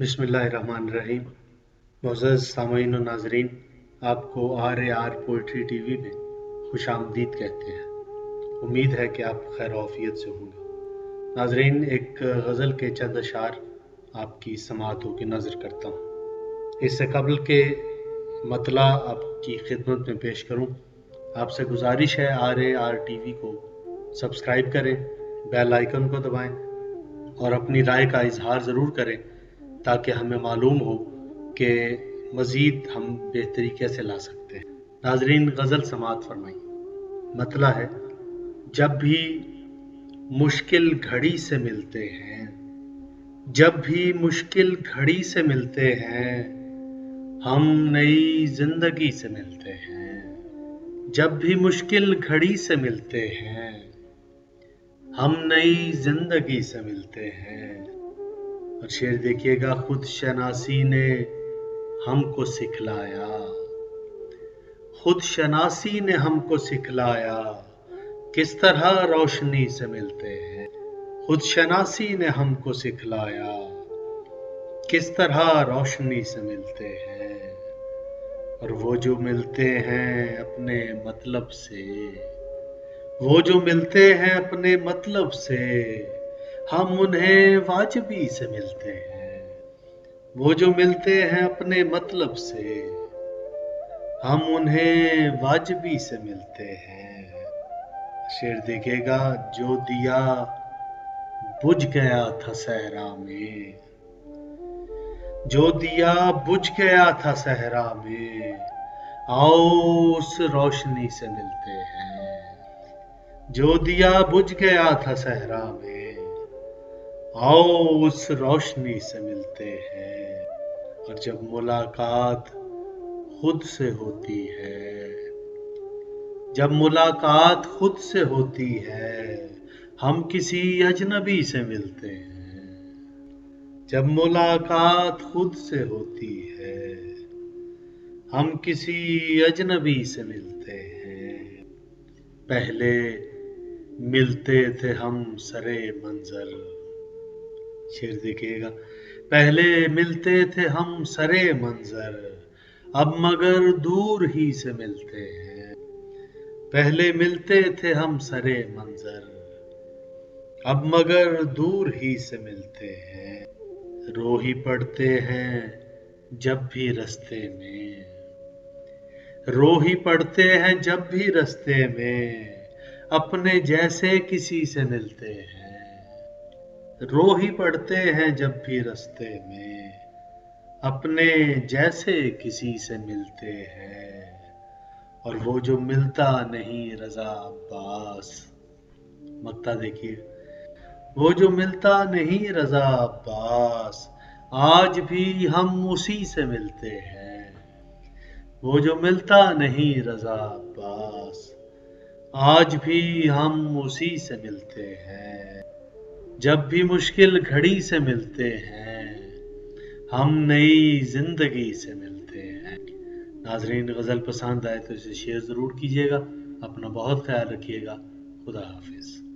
बिस्मिल्लाहिर्रहमानिर्रहीम। मुअज़्ज़ज़ सामईन और नाज़रीन, आपको RAR पोइट्री टीवी में खुश आमदीद कहते हैं। उम्मीद है कि आप खैर आफियत से होंगे। नाज़रीन, एक गज़ल के चंद अशार आपकी समाअतों की नज़र करता हूँ। इससे कबल के मतला आपकी खिदमत में पेश करूँ, आपसे गुजारिश है RAR टीवी को सब्सक्राइब करें, बेल आइकन को दबाएं और अपनी राय का इजहार ज़रूर करें ताकि हमें मालूम हो कि मज़ीद हम बेहतरी कैसे ला सकते हैं। नाज़रीन, गज़ल समाअत फरमाइए। मतला है, जब भी मुश्किल घड़ी से मिलते हैं, जब भी मुश्किल घड़ी से मिलते हैं, हम नई जिंदगी से मिलते हैं। जब भी मुश्किल घड़ी से मिलते हैं, हम नई जिंदगी से मिलते हैं। और शेर देखिएगा, खुद शनासी ने हमको सिखलाया, खुद शनासी ने हमको सिखलाया, किस तरह रोशनी से मिलते हैं। खुद शनासी ने हमको सिखलाया, किस तरह रोशनी से मिलते हैं। और वो जो मिलते हैं अपने मतलब से, वो जो मिलते हैं अपने मतलब से, हम उन्हें वाजिबी से मिलते हैं। वो जो मिलते हैं अपने मतलब से, हम उन्हें वाजिबी से मिलते हैं। शेर देखिएगा, जो दिया बुझ गया था सहरा में, जो दिया बुझ गया था सहरा में, आओ उस रोशनी से मिलते हैं। जो दिया बुझ गया था सहरा में, आओ उस रोशनी से मिलते हैं। और जब मुलाकात खुद से होती है, जब मुलाकात खुद से होती है, हम किसी अजनबी से मिलते हैं। जब मुलाकात खुद से होती है, हम किसी अजनबी से मिलते हैं। पहले मिलते थे हम सरे मंजर, शेर देखिएगा, पहले मिलते थे हम सरे मंजर, अब मगर दूर ही से मिलते हैं। पहले मिलते थे हम सरे मंजर, अब मगर दूर ही से मिलते हैं। रो ही पड़ते हैं जब भी रस्ते में, रो ही पड़ते हैं जब भी रस्ते में, अपने जैसे किसी से मिलते हैं। रो ही पड़ते हैं जब भी रस्ते में, अपने जैसे किसी से मिलते हैं। और वो जो मिलता नहीं रज़ा अब्बास, मक्ता देखिए, वो जो मिलता नहीं रज़ा अब्बास, आज भी हम उसी से मिलते हैं। वो जो मिलता नहीं रज़ा अब्बास, आज भी हम उसी से मिलते हैं। जब भी मुश्किल घड़ी से मिलते हैं, हम नई जिंदगी से मिलते हैं। नाजरीन, गज़ल पसंद आए तो इसे शेयर ज़रूर कीजिएगा। अपना बहुत ख्याल रखिएगा। खुदा हाफिज़।